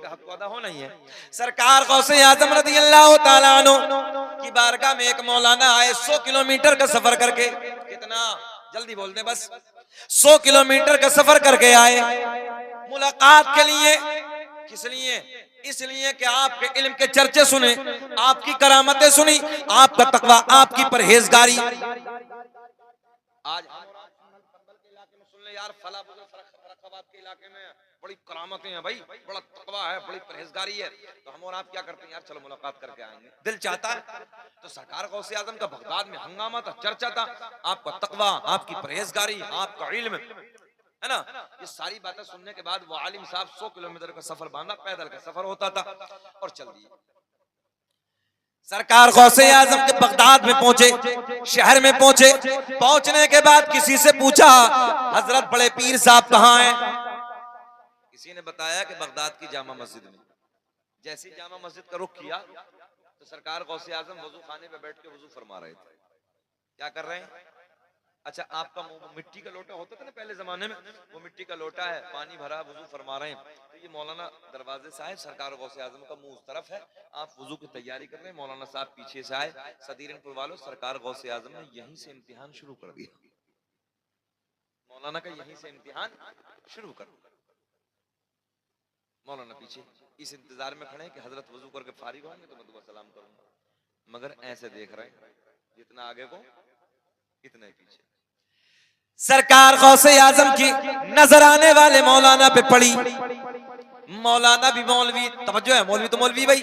का हक तो अदा होना ही है। सरकार गौसे आजम रज़ी अल्लाह ताला अन्हु की बारगाह में एक मौलाना आए 100 किलोमीटर का सफर करके, कितना जल्दी बोल दे बस, 100 किलोमीटर का सफर करके आए मुलाकात के लिए। किस लिए? इसलिए कि आपके इल्म के चर्चे सुने, आपकी करामतें सुनी, आपका तकवा, आपकी परहेजगारी। आज के इलाके में सुन ले यार, फला फराबाद के इलाके में बड़ी करामतें हैं भाई, बड़ा तकवा है, बड़ी परहेजगारी है, तो हम और आप क्या करते हैं यार, चलो मुलाकात करके आएंगे, दिल चाहता है। तो सरकार गौसे आजम का बगदाद में हंगामा था, चर्चा था, आपका तकवा, आपकी परहेजगारी, आपका इल्म, है ना। ये सारी बातें सुनने के बाद वो आलिम साहब 100 किलोमीटर का सफर बांधा, पैदल का सफर होता था, और चल दिए। सरकार गौसे आजम के बगदाद में पहुंचे, शहर में पहुंचे। पहुंचने के बाद किसी से पूछा, हजरत बड़े पीर साहब कहाँ हैं? किसी ने बताया कि बगदाद की जामा मस्जिद में। जैसे ही जामा मस्जिद का रुख किया तो सरकार गौसे आजम वजू खाने पे बैठ के वजू फरमा रहे थे। क्या कर रहे हैं? अच्छा, आपका मिट्टी का लोटा होता था ना पहले जमाने में, वो मिट्टी का लोटा है, पानी भरा, वजू फरमा रहे हैं। तो ये मौलाना दरवाजे से आए, सरकार गौसे आजम का मुंह उस तरफ है, आप वजू की तैयारी कर रहे हैं, मौलाना साहब पीछे से आए, सदीरनपुर वालों, सरकार गौसे आजम ने यहीं से इम्तिहान शुरू कर दिया। मौलाना का यहीं से इम्तिहान शुरू कर। मौलाना पीछे इस इंतजार में खड़े कि हजरत वजू करके फारिग होंगे तो मैं दुआ सलाम करूंगा, मगर ऐसे देख रहे हैं जितना आगे को इतने पीछे। सरकार गौसे आजम की नजर आने वाले मौलाना पे पड़ी। मौलाना भी मौलवी, तवज्जो है, मौलवी तो मौलवी भाई,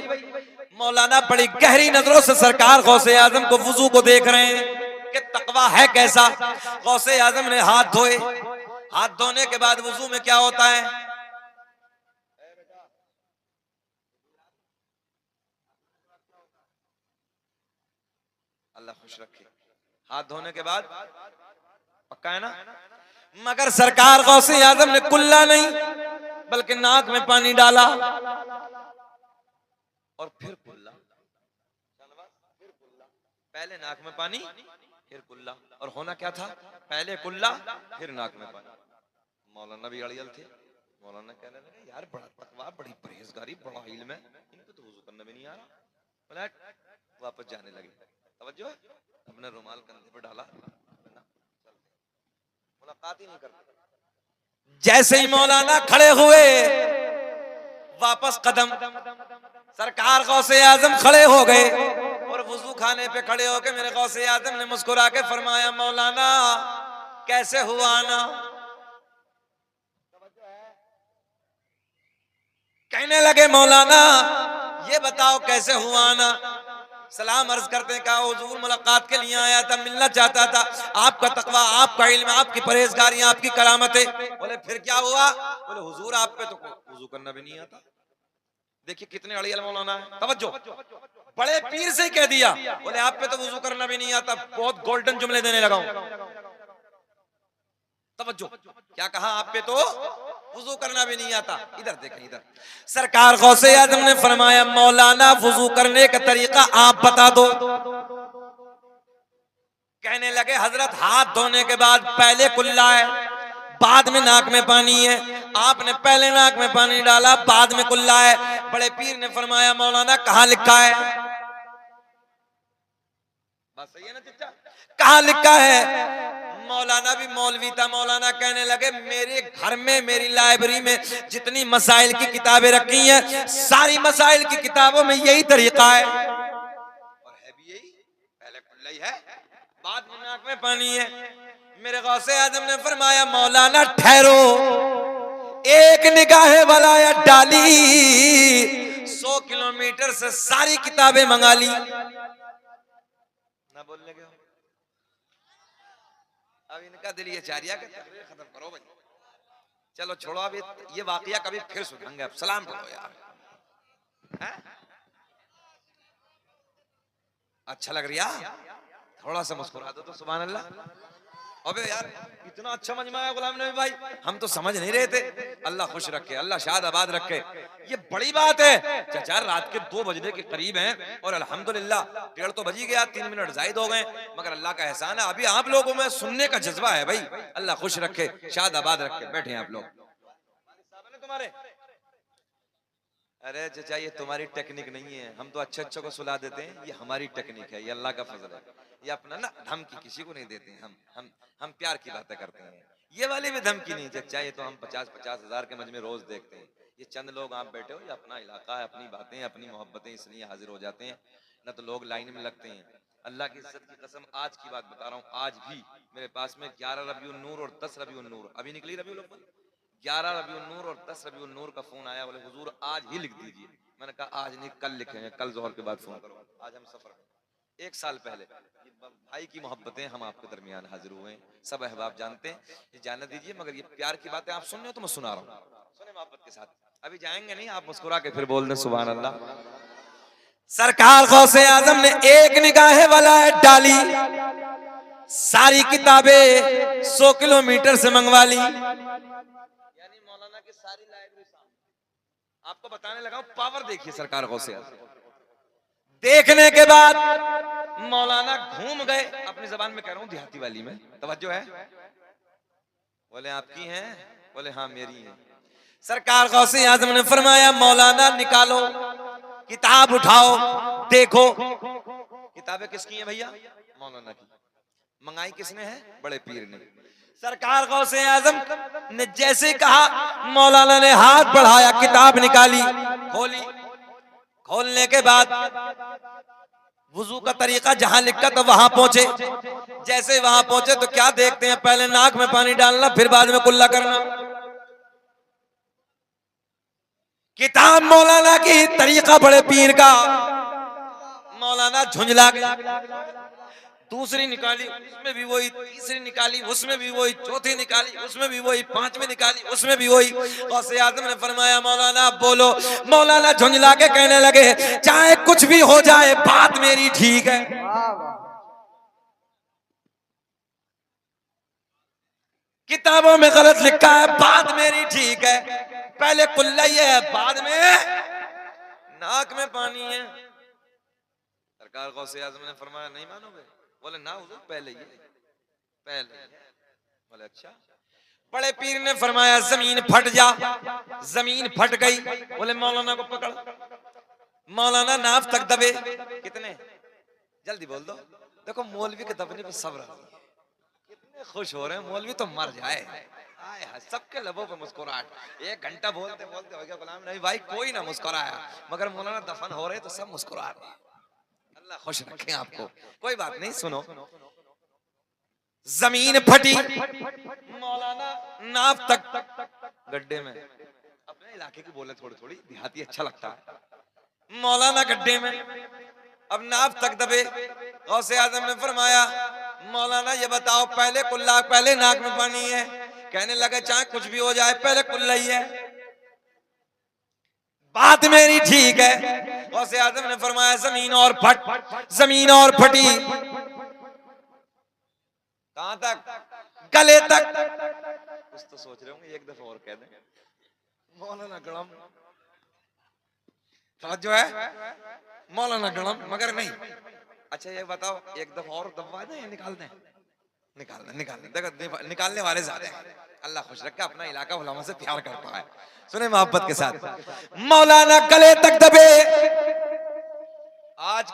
मौलाना बड़ी गहरी नजरों से सरकार गौसे आजम को वजू को देख रहे हैं कि तकवा है कैसा। गौसे आजम ने हाथ धोए, हाथ धोने के बाद वजू में क्या होता है, अल्लाह खुश रखे, हाथ धोने के बाद पक्का है ना। मगर सरकार गौसे आजम ने कुल्ला नहीं बल्कि नाक में पानी डाला और फिर कुल्ला, पहले नाक में पानी फिर कुल्ला, और होना क्या था, पहले कुल्ला फिर नाक में पानी। मौलाना भी अड़ियल थे, मौलाना कहने लगे यार बड़ा तकवा, बड़ी परहेजगारी, बड़ा इल्म है, इनको तो वजू करना भी नहीं आ रहा। वापस जाने लगे। तवज्जो है, अपने रुमाल कंधे पर डाला, मुलाकात ही नहीं करते। जैसे ही मौलाना खड़े हुए, वापस कदम, सरकार गौसे आजम खड़े हो गए और वजू खाने पे खड़े होके मेरे गौसे आजम ने मुस्कुरा के फरमाया, मौलाना कैसे हुआ ना। कहने लगे मौलाना ये बताओ कैसे हुआ ना। सलाम अर्ज करते हैं, कहा हुजूर मुलाकात के लिए आया था, मिलना चाहता था, आपका तकवा, आपका इल्म, आपकी परहेजगारियां, आपकी करामतें। बोले फिर क्या हुआ? बोले हुजूर आप पे तो वजू करना भी नहीं आता। देखिए कितने अड़ियल मौलाना है, तवज्जो, बड़े पीर से ही कह दिया, बोले आप पे तो वजू करना भी नहीं आता। बहुत गोल्डन जुमले देने लगा हूं, तवज्जो, क्या कहा, आप पे तो वजू करना भी नहीं आता। इधर देखें, इधर सरकार गौसे आजम ने फरमाया, मौलाना वजू करने का तरीका आप बता दो। कहने लगे हजरत हाथ धोने के बाद पहले कुल्ला है, बाद में नाक में पानी है, आपने पहले नाक में पानी डाला, बाद में कुल्ला है। बड़े पीर ने फरमाया, मौलाना कहाँ लिखा है? बात सही है ना चिच्चा, कहाँ लिखा है? मौलाना भी मौलवी था, मौलाना कहने लगे मेरे घर में, मेरी लाइब्रेरी में जितनी मसाइल की किताबें रखी हैं, सारी मसाइल की किताबों में यही तरीका है, और है भी यही, पहले कुल्ला ही है, बाद में नाक में पानी है। मेरे गौसे आजम ने फरमाया, मौलाना ठहरो, एक निगाह वलायत डाली, 100 किलोमीटर से सारी किताबें मंगा ली। ना बोलने के अब इनका दिल ये चाह रहा है कि तकरीर खत्म करो भाई, चलो छोड़ो, अब ये वाकया कभी फिर सुनेंगे। अब सलाम पढ़ो यार, है? अच्छा लग रहा, थोड़ा सा मुस्कुरा दो तो सुभान अल्लाह। अबे यार इतना अच्छा मजमा है गुलाम नबी भाई, हम तो समझ नहीं रहे थे। अल्लाह खुश रखे, अल्लाह शाद आबाद रखे, ये बड़ी बात है। चाचा रात के 2 बजने के करीब हैं और अल्हम्दुलिल्लाह 1:30 तो बज ही गया, 3 मिनट जायद हो गए, मगर अल्लाह का एहसान है अभी आप लोगों में सुनने का जज्बा है भाई। अल्लाह खुश रखे, शाद आबाद रखे। बैठे हैं आप लोग, तुम्हारे अरे चचा ये तुम्हारी टेक्निक नहीं है, हम तो अच्छे अच्छे को सुला देते हैं, ये हमारी टेक्निक है, ये अल्लाह का फजल है। ये अपना ना धमकी किसी को नहीं देते हैं, हम प्यार की बातें करते हैं। ये वाली भी धमकी नहीं चचा, ये तो हम 50-50 हजार के मज में रोज देखते हैं। ये चंद लोग आप बैठे हो, ये अपना इलाका है, अपनी बातें अपनी मोहब्बतें, इसलिए हाजिर हो जाते हैं, न तो लोग लाइन में लगते हैं। अल्लाह की इज्जत की कसम आज की बात बता रहा हूँ, आज भी मेरे पास में 11 रबीउन नूर और 10 रबीउन नूर अभी निकली, रबीउल अव्वल 11 रबीउन नूर और 10 रबीउन नूर का फोन आया, बोले हुजूर आज ही लिख दीजिए। मैंने कहा आज नहीं कल लिखेंगे, कल जोहर के बाद फोन करो। आज हम सफर में 1 साल पहले भाई की मोहब्बतें हम आपके दरमियान हाजिर हुए हैं, सब अहबाब जानते हैं, ये जानने दीजिए। मगर ये प्यार की बातें आप सुन रहे हो तो मैं सुना रहा हूँ, सुने मोहब्बत के साथ। अभी जाएंगे नहीं, आप मुस्कुरा के फिर बोल दें सुभान अल्लाह। सरकार गौसे आजम ने एक निगाहे वाला डाली, सारी किताबें 100 किलोमीटर से मंगवा ली। यानी मौलाना की सारी लाइब्रेरी आपको बताने लगा, पावर देखिए सरकार गौसे आजम। देखने के बाद मौलाना घूम गए, अपनी जबान में कह रहा हूं देहाती वाली में, तवज्जो है। बोले आपकी हैं? बोले हाँ मेरी हैं। सरकार गौसे आजम ने फरमाया मौलाना निकालो किताब, उठाओ देखो। किताबें किसकी हैं भैया? मौलाना की। मंगाई किसने है? बड़े पीर ने। सरकार गौसे आजम ने जैसे कहा, मौलाना ने हाथ बढ़ाया, किताब निकाली, खोली। खोलने के बाद वुजू का तरीका जहां लिखा था वहां पहुंचे। जैसे वहां पहुंचे तो क्या देखते हैं, पहले नाक में पानी डालना, फिर बाद में कुल्ला करना। किताब मौलाना की, तरीका बड़े पीर का। मौलाना झुंझला गया। दूसरी निकाली, उसमें भी वही, तीसरी निकाली, उसमें भी वही, चौथी निकाली, उसमें भी वही, पांचवी निकाली, उसमें भी वही। गौसे आजम ने फरमाया मौलाना बोलो। मौलाना झुंझला के कहने लगे चाहे कुछ भी हो जाए बात मेरी ठीक है। किताबों में गलत लिखा है, बात मेरी ठीक है। पहले कुल्ला ही है, बाद में नाक में पानी है। सरकार गौसे आजम ने फरमाया नहीं मानोगे? बोले ना हुजूर पहले ही, पहले। बोले अच्छा। बड़े पीर ने फरमाया जमीन फट जा। जमीन फट गई। बोले मौलाना को पकड़। मौलाना नाफ तक दबे। कितने? जल्दी बोल दो। देखो मौलवी के दबने पे सब्र, कितने खुश हो रहे हैं मौलवी तो मर जाए। सबके लबों पे मुस्कुराहट। 1 घंटा बोलते बोलते हो गया गुलाम नहीं भाई, कोई ना मुस्कुराया, मगर मौलाना दफन हो रहे तो सब मुस्कुरा रहे। अल्लाह खुश रखे आपको, कोई बात नहीं। सुनो, जमीन फटी, मौलाना नाव तक गड्ढे में। अपने इलाके की बोले थोड़ी थोड़ी, देहाती अच्छा लगता है। मौलाना गड्ढे में, अब नाव तक दबे। गौसे आजम ने फरमाया मौलाना ये बताओ पहले कुल्ला, पहले नाक में पानी है? कहने लगे चाहे कुछ भी हो जाए पहले कुल्ला ही है, बात मेरी ठीक है। गौसे आजम ने फरमाया जमीन और फट, जमीन और फटी। कहां तक? गले तक। कुछ तो सोच रहे होंगे, एक दफा और कह दें मौलाना गड़म, जो है मौलाना गड़म, मगर नहीं। अच्छा ये बताओ एक दफा और दबवा दें या निकाल दें? निकालने निकालने वाले ज्यादा हैं। अल्लाह खुश रखे, अपना इलाका उलमा से प्यार करता है। सुने मोहब्बत के साथ, मौलाना गले तक दबे। आज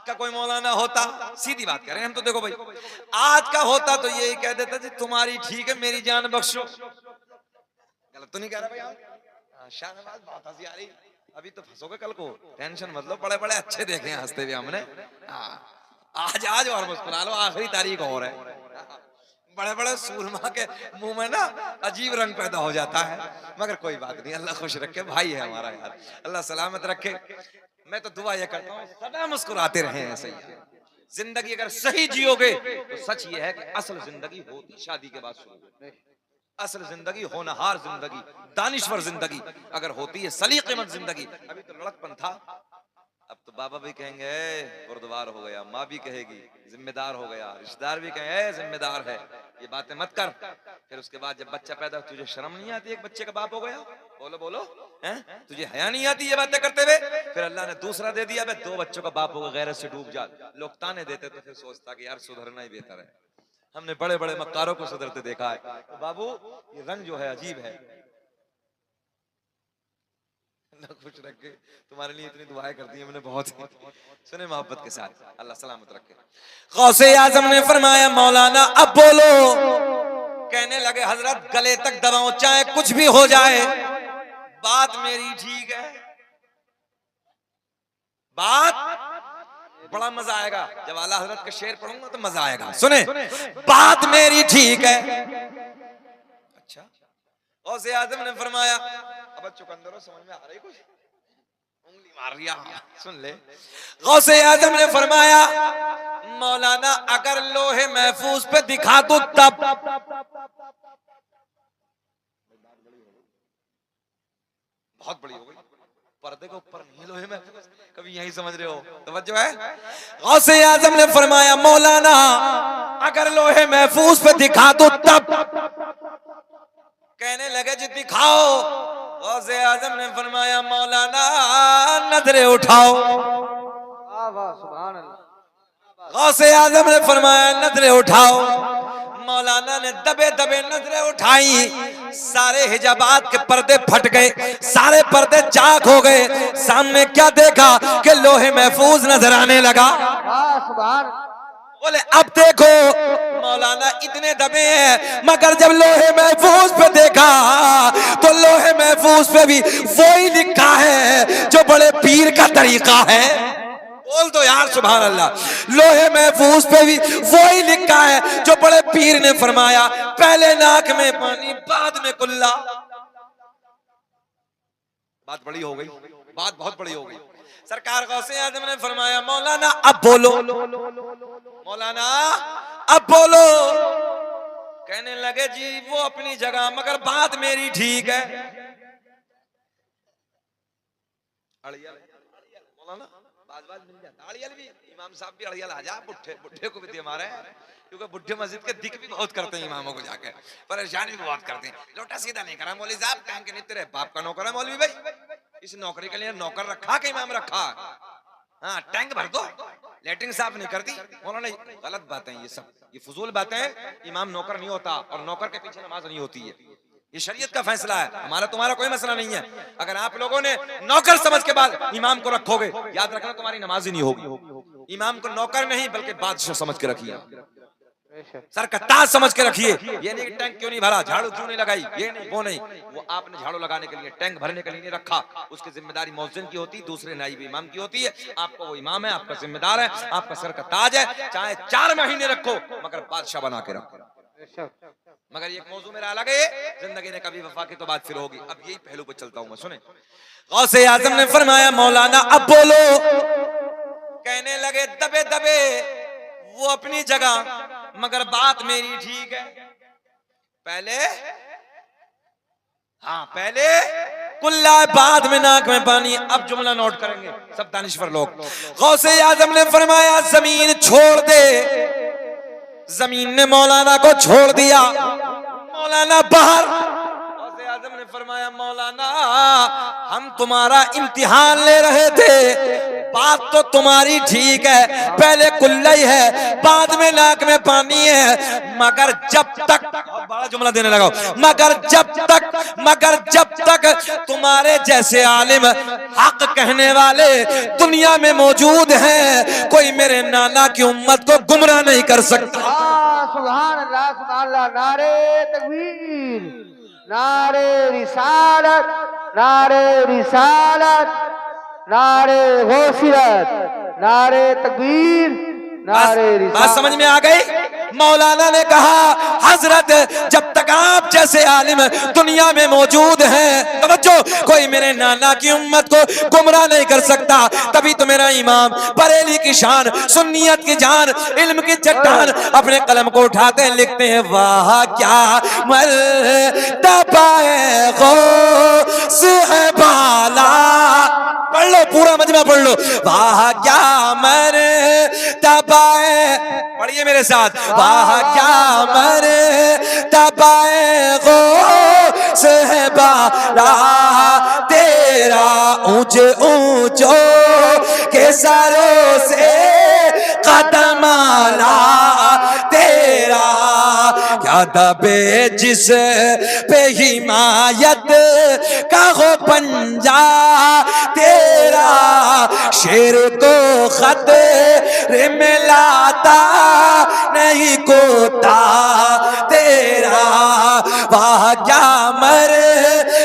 का कोई मौलाना होता, सीधी बात करें हम तो, देखो भाई आज का होता तो यही कह देता जी तुम्हारी ठीक है मेरी जान बख्शो। गलत तो नहीं कह रहा भाई आप? शाहनवाज बहुत हंसी आ रही। अभी तो फंसोगे कल को, टेंशन मतलब, बड़े बड़े अच्छे देखे हैं हंसते हुए हमने। आज आज और मुस्कुरा लो, आखिरी तारीख और है। बड़े बड़े सूरमा के मुंह में ना अजीब रंग पैदा हो जाता है, मगर कोई बात नहीं, अल्लाह खुश रखे, भाई है हमारा यार, अल्लाह सलामत रखे। मैं तो दुआ ये करता हूँ सदा मुस्कुराते रहे ऐसे ही। जिंदगी अगर सही जियोगे तो सच ये है कि असल जिंदगी होती शादी के बाद शुरू। असल जिंदगी होनहार जिंदगी, दानिश्वर जिंदगी अगर होती है, सलीकेमंद जिंदगी। अभी तो लड़कपन था, अब तो बाबा भी कहेंगे गुरुद्वार हो गया, माँ भी कहेगी जिम्मेदार हो गया, रिश्तेदार भी कहेंगे जिम्मेदार है, ये बातें मत कर। फिर उसके बाद जब बच्चा पैदा, तुझे शर्म नहीं आती एक बच्चे का बाप हो गया? बोलो बोलो, हैं? तुझे हया नहीं आती ये बातें करते हुए? फिर अल्लाह ने दूसरा दे दिया, 2 बच्चों का बाप होगा, गैरत से डूब जा। लोग ताने देते तो फिर सोचता कि यार सुधरना ही बेहतर है। हमने बड़े बड़े मक्कारों को सुधरते देखा है। तो बाबू ये रंग जो है अजीब है, ना खुश रखे, तुम्हारे लिए इतनी दुआएं करती है मैंने बहुत। सुने मोहब्बत के साथ, अल्लाह सलामत रखे। गौसे आजम ने फरमाया मौलाना अब बोलो। कहने लगे हजरत गले तक दबाओ चाहे कुछ भी हो जाए, बात मेरी ठीक है। बात बड़ा मजा आएगा जब आला हजरत के शेर पढ़ूंगा तो मजा आएगा। सुने, बात मेरी ठीक है। अच्छा, गौसे आजम ने फरमाया अब चुकंदरो समझ में आ रही कुछ, उंगली मार लिया। सुन ले, गौसे आजम ने फरमाया मौलाना अगर लोहे महफूज पे दिखा दो तब। बहुत बड़ी हो गई, पर्दे के ऊपर नहीं लोहे महफूज, कभी यही समझ रहे हो, तवज्जो है। गौसे आजम ने फरमाया मौलाना अगर लोहे महफूज पे दिखा दो तब। कहने लगे जी दिखाओ। गौसे आजम ने फरमाया मौलाना नजरें उठाओ। गौसे आजम ने फरमाया नजरें उठाओ। मौलाना ने दबे दबे नजरें उठाई, सारे हिजाबात के पर्दे फट गए, सारे पर्दे चाक हो गए। सामने क्या देखा कि लोहे महफूज नजर आने लगा। बोले अब देखो मौलाना इतने दबे हैं, मगर जब लोहे महफूज पे देखा तो लोहे महफूज पे भी वही लिखा है जो बड़े पीर का तरीका है। बोल दो यार सुभान अल्लाह। लोहे महफूज पे भी वही लिखा है जो बड़े पीर ने फरमाया, पहले नाक में पानी बाद में कुल्ला। बात बड़ी हो गई, बात बहुत बड़ी हो गई। सरकार गौसे आजम ने फरमाया मौलाना अब बोलो। मौलाना अब बोलो। कहने लगे जी वो अपनी जगह मगर बात मेरी ठीक है। मौलाना बात मिल जाता, अड़ियल भी इमाम साहब भी अड़ियल आ जा, बुढ़े बुढ़े को भी दे मारे, क्योंकि बुढ़े मस्जिद के दिख भी बहुत करते हैं इमामों को जाके, परेशानी भी बहुत करते हैं। लोटा सीधा नहीं करा मौलवी साहब, कहेंगे नहीं तेरे बाप का नौकर है मौलवी भाई, इस नौकरी के लिए नौकर रखा कि इमाम रखा। हाँ टैंक भर दो, लेटरिन साफ नहीं करती। मौलाना गलत बातें ये सब, ये फजूल बातें हैं। इमाम नौकर नहीं होता और नौकर के पीछे नमाज नहीं होती है, ये शरीयत का फैसला है, हमारा तुम्हारा कोई मसला नहीं है। अगर आप लोगों ने नौकर समझ के बाद इमाम को रखोगे, याद रखना तुम्हारी नमाज ही नहीं होगी। इमाम को नौकर नहीं बल्कि बादशाह समझ के रखिए, सर का ताज समझ के रखिए। ये नहीं टैंक क्यों नहीं भरा, झाड़ू क्यों नहीं लगाई, ये नहीं वो नहीं, वो आपने झाड़ू लगाने के लिए टैंक भरने के लिए नहीं रखा। उसकी जिम्मेदारी मौज़िन की होती है, दूसरे नाइब इमाम की होती है। आपको वो इमाम है, आपका जिम्मेदार है, आपका सर का ताज है। चाहे 4 महीने रखो मगर बादशाह बना के रखो। मगर एक मौजू मेरा अलग है, जिंदगी ने कभी वफा की तो बात फिर होगी। अब यही पहलू पे चलता हूं मैं। सुने, गौसे आजम ने फरमाया मौलाना अब बोलो। कहने लगे दबे दबे वो अपनी जगह मगर बात मेरी ठीक है। पहले हाँ पहले कुल्ला बाद में नाक में पानी। अब जुमला नोट करेंगे सब दानिश्वर लोग। गौसे आजम ने फरमाया जमीन छोड़ दे। जमीन ने मौलाना को छोड़ दिया, मौलाना बाहर। गौसे आजम ने फरमाया मौलाना हम तुम्हारा इम्तिहान ले रहे थे, बात तो तुम्हारी ठीक है, पहले कुल्ला ही है बाद में नाक में पानी है, मगर जब तक, बड़ा जुमला देने लगा, मगर जब तक तुम्हारे जैसे आलिम हक कहने वाले दुनिया में मौजूद हैं, कोई मेरे नाना की उम्मत को गुमराह नहीं कर सकता। सुभान अल्लाह, सुभान अल्लाह। नारे तकबीर, नारे रिसालत, नारे रिसालत, नारे गौसियत, नारे तकबीर, नारे रिसालत। बात समझ में आ गई? मौलाना ने कहा हजरत जब तक आप जैसे आलिम दुनिया में मौजूद हैं, तवज्जो, कोई मेरे नाना की उम्मत को गुमराह नहीं कर सकता। तभी तो मेरा इमाम बरेली की शान, सुन्नियत की जान, इल्म की चट्टान अपने कलम को उठाते हैं, लिखते हैं वाह क्या मर्तबा है गौस है बाला। पढ़ लो पूरा मजमा पढ़ लो। वाह क्या मर्तबा है, पढ़िए मेरे साथ, वाह क्या मर्तबा है गौस है बाला तेरा, ऊंचे ऊंचों के सरों से कदम आला तेरा, क्या अदबे जिस पे हिमायत का हो पंजा तेरा, शेर को खतरे में लाता नहीं कोता तेरा, वाह क्या मर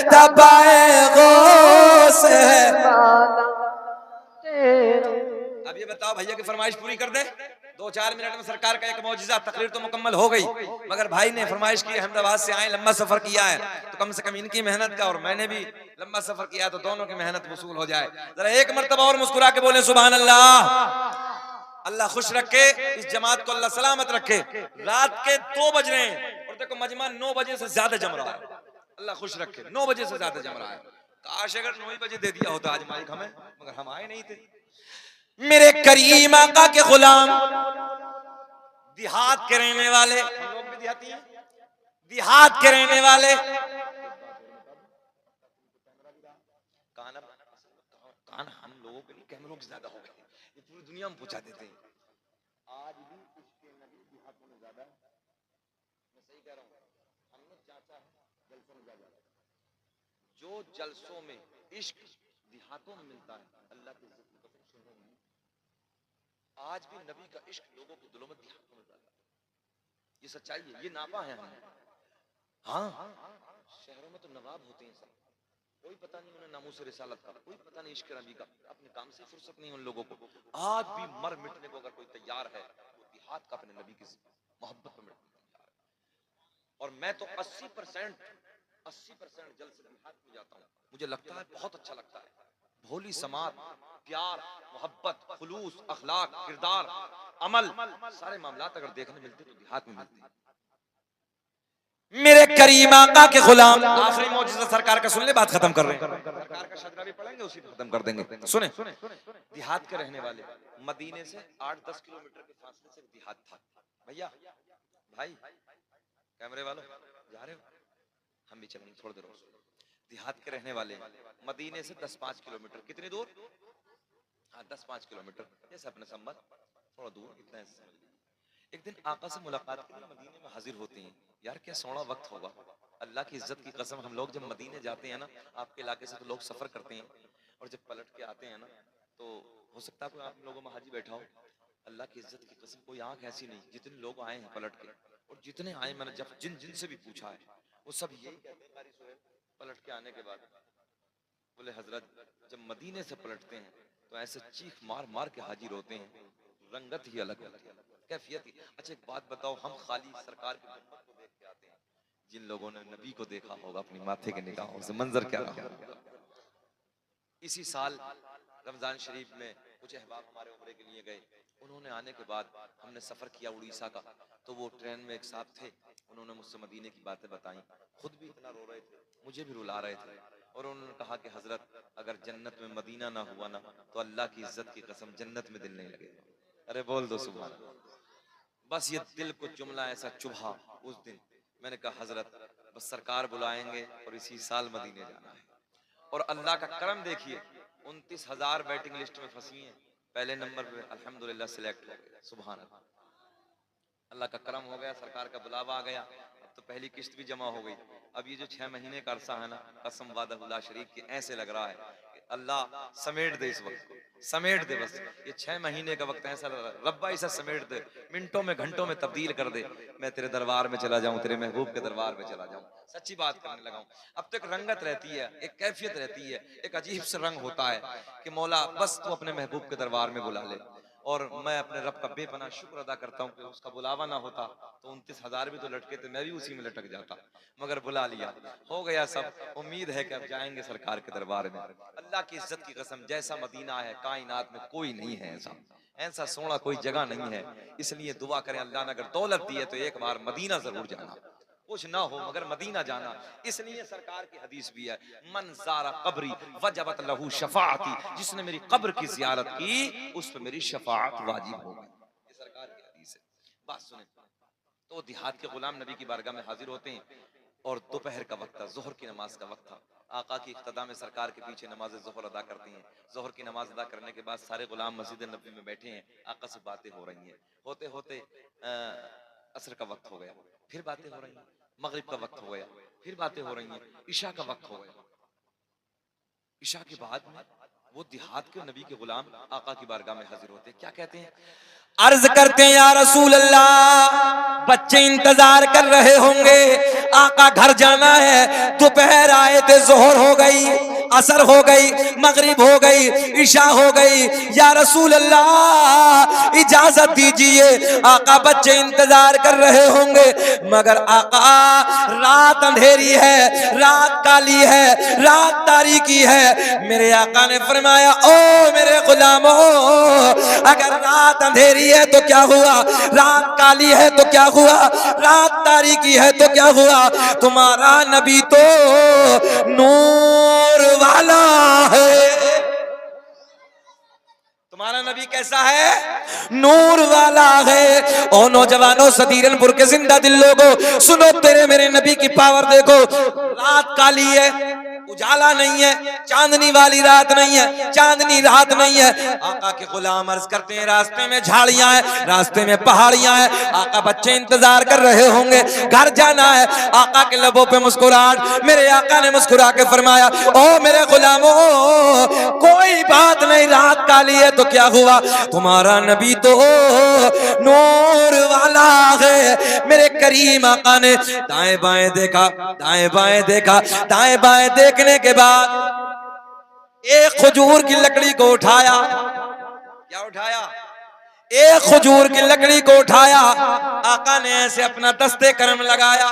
तबाए गौस है। अब ये बताओ भैया की फरमाइश पूरी कर दे। 2-4 मिनट में सरकार का एक मौजिजा, तकरीर तो मुकम्मल हो गई, मगर भाई ने फरमाइश की अहमदाबाद से आए, लंबा सफर किया है, तो कम से कम इनकी मेहनत का और मैंने भी लंबा सफर किया है, तो दोनों की मेहनत वसूल हो जाए। जरा एक मर्तबा और मुस्कुरा के बोले सुभान अल्लाह। अल्लाह खुश रखे, इस जमात को अल्लाह सलामत रखे। रात के 2 बज रहे हैं और देखो मजमा 9 बजे से ज्यादा जम रहा है। अल्लाह खुश रखे, 9 बजे से ज्यादा जम रहा है। काश अगर 9 बजे दे दिया होता आज माइक हमें, मगर हम आए नहीं थे। मेरे करीम आका के गुलाम, देहात के रहने वाले, हम लोग भी देहाती हैं, देहात के रहने वाले, कान हम लोगों के लिए कैमरों से ज्यादा हो गए, ये पूरी दुनिया में पहुंचा देते हैं। आज भी इसके नबी देहातों में ज्यादा है, मैं सही कह रहा हूँ। हमने चाचा है जलसों में ज्यादा, जो जलसों में इश्क देहातों में मिलता है, अल्लाह की इज्जत की कसम शहरों में आज भी नबी का इश्क लोगों के दिलों में देहातों में ज्यादा है। ये सच्चाई है, ये नापा है हमने। हाँ, शहरों में तो नवाब होते हैं सब, कोई पता नहीं उन्हें नामूस रिसालत का, कोई पता नहीं इश्क नबी का, अपने काम से फुर्सत नहीं उन लोगों को। आज भी मर मिटने को अगर कोई तैयार है, वो देहात का अपने नबी की मोहब्बत में मिटने को तैयार है। और मैं तो 80% जल्द से देहात में जाता हूँ, मुझे लगता है बहुत अच्छा लगता है। भोली समात, प्यार, मोहब्बत, खुलूस, अखलाक, किरदार, अमल, सारे मामलात अगर देखने मिलते तो देहात में मिलते हैं। मेरे करीम आका के गुलाम, आखिरी मौजूदा सरकार का सुन ले, बात खत्म कर रहे हैं। सरकार का शजरा भी पढ़ेंगे, उसी पे खत्म कर देंगे। सुने, देहात के रहने वाले, मदीने से 8-10 किलोमीटर के फासले से देहात था। भैया, भाई, कैमरे वालों जा रहे हो, हम भी चलेंगे थोड़ी देर और। देहात के रहने वाले, मदीने से 10-5 किलोमीटर, कितनी दूर? हाँ, 10-5 किलोमीटर, जैसे अपने संबंध थोड़ा दूर, इतना। एक दिन आका से मुलाकात के लिए मदीने में हाजिर होते हैं। यार क्या सोना वक्त होगा, अल्लाह की इज्जत की कसम। हम लोग जब मदीने जाते हैं ना, आपके इलाके से तो लोग सफर करते हैं, और जब पलट के आते हैं ना, तो हो सकता है आप लोगों में हाजी बैठा हो, अल्लाह की इज्जत की कसम कोई आंख ऐसी नहीं, जितने लोग आए हैं पलट के, और जितने आए मैंने जब जिन से भी पूछा है, वो सब यही कहते हैं कारी सोहेल पलट के आने के बाद, बोले हजरत जब मदीने से पलटते हैं तो ऐसे चीख मार मार के हाजिर होते हैं, रंगत ही अलग होती है, कैफियत ही। अच्छा एक बात बताओ, हम खाली सरकार की गुम्बद को देख के आते हैं, जिन लोगों ने नबी को देखा होगा अपनी माथे के निगाहों से, मंजर क्या रहा होगा। इसी साल रमजान शरीफ में कुछ अहबाब हमारे उम्रे के लिए गए, उन्होंने आने के बाद हमने सफर किया उड़ीसा का, तो वो ट्रेन में एक साहब थे, उन्होंने मुझसे मदीने की बातें बताई, खुद भी इतना रो रहे थे, मुझे भी रुला रहे थे, और उन्होंने कहा कि हजरत अगर जन्नत में मदीना ना हुआ ना, तो अल्लाह की इज्जत की कसम जन्नत में दिल नहीं लगेगा। अरे बोल दो सुभान अल्लाह। बस ये दिल को जुमला ऐसा चुभा उस दिन, मैंने कहा हजरत बस सरकार बुलाएंगे और इसी साल मदीने जाना है। और अल्लाह का करम देखिए, 29,000 वेटिंग लिस्ट में फंसी हैं, पहले नंबर पे अल्हम्दुलिल्लाह सिलेक्ट हो गया। सुभान अल्लाह, अल्लाह का करम हो गया, सरकार का बुलावा आ गया, अब तो पहली किस्त भी जमा हो गई। अब ये जो 6 महीने का अरसा है ना, कसम वादा शरीफ के ऐसे लग रहा है कि अल्लाह समेट दे इस वक्त को, समेट दे, बस ये 6 महीने का वक्त ऐसा लग रहा है, रब्बा इसे समेट दे, मिनटों में घंटों में तब्दील कर दे, मैं तेरे दरबार में चला जाऊं, तेरे महबूब के दरबार में चला जाऊं, सच्ची बात करने लगा हूं। अब तो एक रंगत रहती है, एक कैफियत रहती है, एक अजीब से रंग होता है कि मौला बस तू अपने महबूब के दरबार में बुला ले। और मैं अपने रब का बेपनाह शुक्र अदा करता हूँ कि उसका बुलावा ना होता तो 29,000 भी तो लटके थे, मैं भी उसी में लटक जाता, मगर बुला लिया, हो गया सब। उम्मीद है कि अब जाएंगे सरकार के दरबार में। अल्लाह की इज्जत की कसम, जैसा मदीना है कायनात में कोई नहीं है, ऐसा सोना कोई जगह नहीं है। इसलिए दुआ करें अल्लाह ने अगर दौलत दी है तो एक बार मदीना जरूर जाना, कुछ ना हो मगर मदीना जाना। इसलिए सरकार की हदीस भी है, मन ज़ारा कब्री वजबत लहू शफाअती, जिसने मेरी कब्र की ज़ियारत की उस पर मेरी शफाअत वाजिब हो गई, ये सरकार की हदीस है। बात सुने, तो देहात के गुलाम नबी की बारगाह में हाजिर होते हैं, और दोपहर का वक्त था, जोहर की नमाज का वक्त था, आका की इख्तिदा में सरकार के पीछे नमाज जोहर अदा करते हैं। जोहर की नमाज अदा करने के बाद सारे गुलाम मस्जिद नबी में बैठे हैं, आका से बातें हो रही हैं, होते होते असर का वक्त हो गया, फिर बातें हो रही हैं, मगरिब का वक्त हो गया, फिर बातें हो रही हैं, ईशा का वक्त हो गया। ईशा के बाद में वो देहात के नबी के गुलाम आका की बारगाह में हाजिर होते हैं, क्या कहते हैं? अर्ज करते हैं, या रसूल अल्लाह, बच्चे इंतजार कर रहे होंगे, आका घर जाना है। दोपहर आए थे, जोहर हो गई, असर हो गई, मगरिब हो गई, ईशा हो गई। या रसूल अल्लाह, इजाजत दीजिए, आका बच्चे इंतजार कर रहे होंगे, मगर आका रात अंधेरी है, रात काली है, रात तारीकी है। मेरे आका ने फरमाया, ओ मेरे गुलामों, अगर रात अंधेरी है तो क्या हुआ, रात काली है तो क्या हुआ, रात तारीकी है तो क्या हुआ, तुम्हारा नबी तो नूर वाला है। तुम्हारा नबी कैसा है? नूर वाला है। ओ नौजवानों, सदीरनपुर के जिंदा दिल लोगों, सुनो, तेरे मेरे नबी की पावर देखो। रात काली है, उजाला नहीं है, चांदनी वाली रात नहीं है, चांदनी रात नहीं है। आका के गुलाम अर्ज करते हैं, रास्ते में झाड़ियां हैं, रास्ते में पहाड़ियां हैं, आका बच्चे इंतजार कर रहे होंगे, घर जाना है। आका के लबों पे मुस्कुराहट, मेरे आका ने मुस्कुरा के फरमाया, ओ मेरे गुलामों, कोई बात नहीं, रात काली है तो क्या हुआ, तुम्हारा नबी तो नूर वाला है। मेरे करीम आका ने दाएं बाएं देखा, दाएं बाएं देखा, दाएं बाएं देखने के बाद एक खजूर की लकड़ी को उठाया। क्या उठाया? एक खजूर की लकड़ी को उठाया। आका ने ऐसे अपना दस्ते करम लगाया।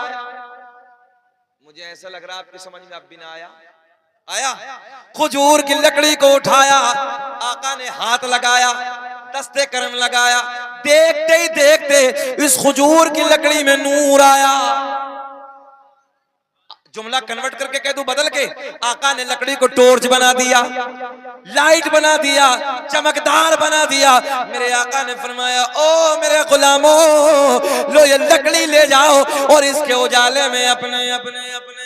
मुझे ऐसा लग रहा आपकी समझ में अब भी ना आया? आया? खजूर की लकड़ी को उठाया, आका ने हाथ लगाया, दस्ते करम लगाया। देखते ही देखते इस खजूर की लकड़ी में नूर आया। जुमला कन्वर्ट करके कह दूं बदल के, आका ने लकड़ी को टॉर्च बना दिया, लाइट बना दिया, चमकदार बना दिया। मेरे आका ने फरमाया, ओ मेरे गुलामों, लो ये लकड़ी ले जाओ और इसके उजाले में अपने अपने अपने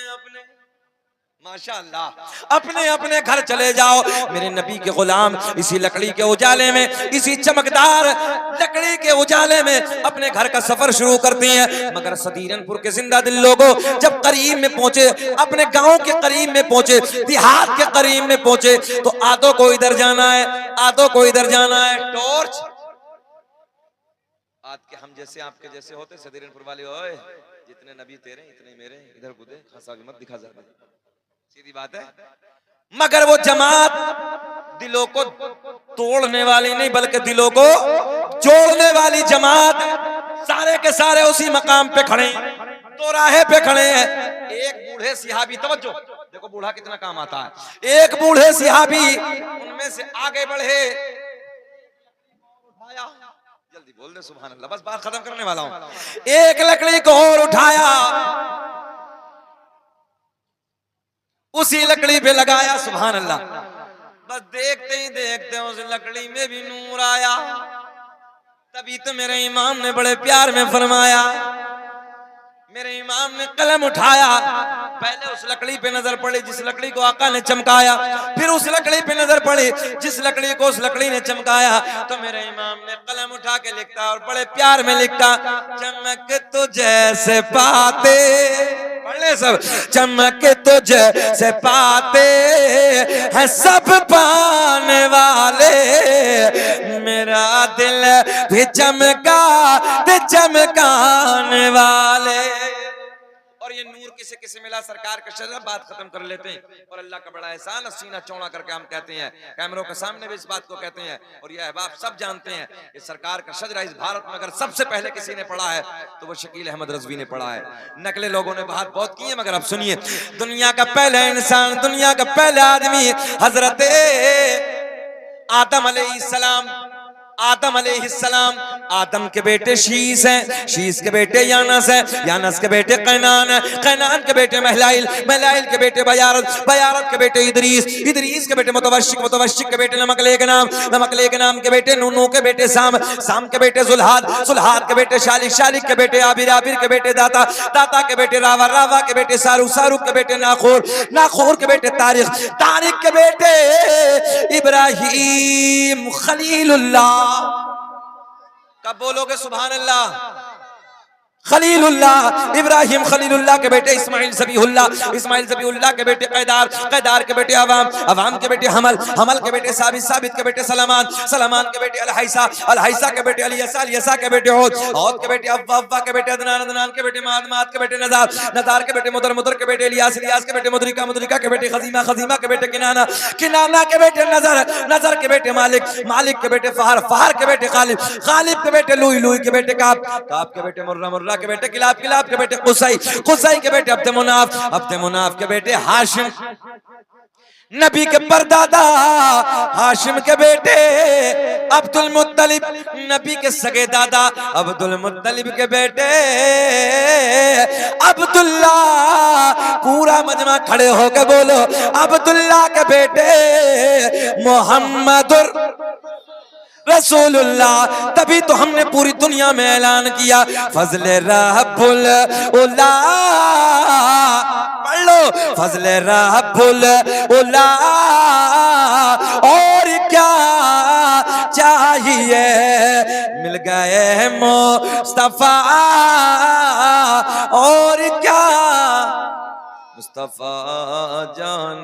माशाअल्लाह अपने अपने घर चले जाओ। मेरे नबी के गुलाम इसी लकड़ी के उजाले में, इसी चमकदार लकड़ी के उजाले में अपने घर का सफर शुरू करते हैं। मगर सदीरनपुर के जिंदा दिल लोगों, जब करीब में पहुंचे, अपने गांव के करीब में पहुंचे, देहात के करीब में पहुंचे, तो आधों को इधर जाना है, आधों को इधर जाना है। टॉर्च आज के हम जैसे आपके जैसे होते सदीरनपुर वाले, ओए जितने नबी तेरे इतने मेरे, इधर कूदे, खासा मत दिखा ज्यादा, सीधी बात है। मगर वो जमात दिलों को तोड़ने वाली नहीं, बल्कि दिलों को जोड़ने वाली जमात, सारे के सारे उसी मकाम पे खड़े, चौराहे पे खड़े हैं। एक बूढ़े सिहाबी, तवज्जो देखो बूढ़ा कितना काम आता है। एक बूढ़े सिहाबी उनमें से आगे बढ़े, जल्दी बोल दे सुभान अल्लाह, बस बात खत्म करने वाला हूं। एक लकड़ी को और उठाया, उसी लकड़ी पे लगाया, सुभान अल्लाह। बस देखते ही देखते उस लकड़ी में भी नूर आया। तभी तो मेरे इमाम ने बड़े प्यार में फरमाया, मेरे इमाम ने कलम उठाया, पहले उस लकड़ी पे नजर पड़ी जिस लकड़ी को आका ने चमकाया, फिर उस लकड़ी पे नजर पड़ी जिस लकड़ी को उस लकड़ी ने चमकाया। तो मेरे इमाम ने कलम उठा के लिखता और बड़े प्यार में लिखता, चमक तो जैसे पाते, पढ़ले सब, चमक तो जैसे पाते हैं सब पाने वाले, मेरा दिल भी चमका दे चमकाने वाले। और ये नूर किसे किसे मिला, सरकार का शजरा, बात खत्म कर लेते हैं। और अल्लाह का बड़ा एहसान, सीना चौड़ा करके हम कहते हैं, कैमरों के सामने भी इस बात को कहते हैं, और ये अहबाब सब जानते हैं, ये सरकार का शजरा इस भारत में अगर सबसे पहले किसी ने पढ़ा है तो वो शकील अहमद रज़वी ने पढ़ा है। नकले लोगों ने बात बहुत की है, मगर अब सुनिए, दुनिया का पहला इंसान, दुनिया का पहला आदमी हजरत आदम अलैहिस्सलाम। आदम अलैहिस्सलाम, आदम के बेटे शीस हैं, शीस के बेटे यानस हैं, यानस के बेटे कैनान हैं, कैनान के बेटे महलाइल, महलाइल के बेटे बयारत, बयारत के बेटे इदरीस, इदरीस के बेटे मुतवश्शिक, मुतवश्शिक के बेटे नमकलेग नाम, नमकलेग नाम के बेटे नूनू के बेटे साम, साम के बेटे जुल्हाद, जुल्हाद के बेटे शालिक, शालिक के बेटे आबिर, आबिर के बेटे दाता, दाता के बेटे रावा, रावा के बेटे सारुक, सारुक के बेटे नाखोर, नाखोर के बेटे तारिक, तारिक के बेटे इब्राहिम खलीलुल्लाह। कब बोलोगे सुभान अल्लाह? खलीलुल्लाह इब्राहिम खलीलुल्लाह के बेटे इस्माइल ज़बीहुल्लाह, इस्माइल ज़बीहुल्लाह के बेटे कैदार, कैदार के बेटे अवाम, अवाम के बेटे हमल, हमल के बेटे साबित, साबित के बेटे सलमान, सलमान के बेटे अलहैसा, अलहैसा के बेटे अलियसा, अलियसा के बेटे औद, औद के बेटे अव्वा, अव्वा के बेटे अदनान, अदनान के बेटे माद, माद के बेटे नज़ार, नज़ार के बेटे मुदर, मुदर के बेटे इलियास, इलियास के बेटे मुदरिका, मुदरिका के बेटे खजीमा, खजीमा के बेटे किनाना, किनाना के बेटे नजर, नजर के बेटे मालिक, मालिक के बेटे फहर, फहर के बेटे गालिब, गालिब के बेटे लुई, लुई के बेटे काब, काब के बेटे मुर्रा, मुर्रा के बेटे किलाब, किलाब के बेटे कुसै, कुसै के बेटे अब्द मुनाफ, अब्द मुनाफ के बेटे हाशिम, नबी के परदादा हाशिम के बेटे अब्दुल मुत्तलिब, नबी के सगे दादा अब्दुल मुत्तलिब के बेटे अब्दुल्ला, पूरा मजमा खड़े होकर बोलो अब्दुल्ला के बेटे मोहम्मदुर रसूलुल्लाह। तभी तो हमने पूरी दुनिया में ऐलान किया फजले रब्बुल उला, पढ़ लो फजले रब्बुल उला, और क्या चाहिए, मिल गए मुस्तफा, और क्या मुस्तफा जान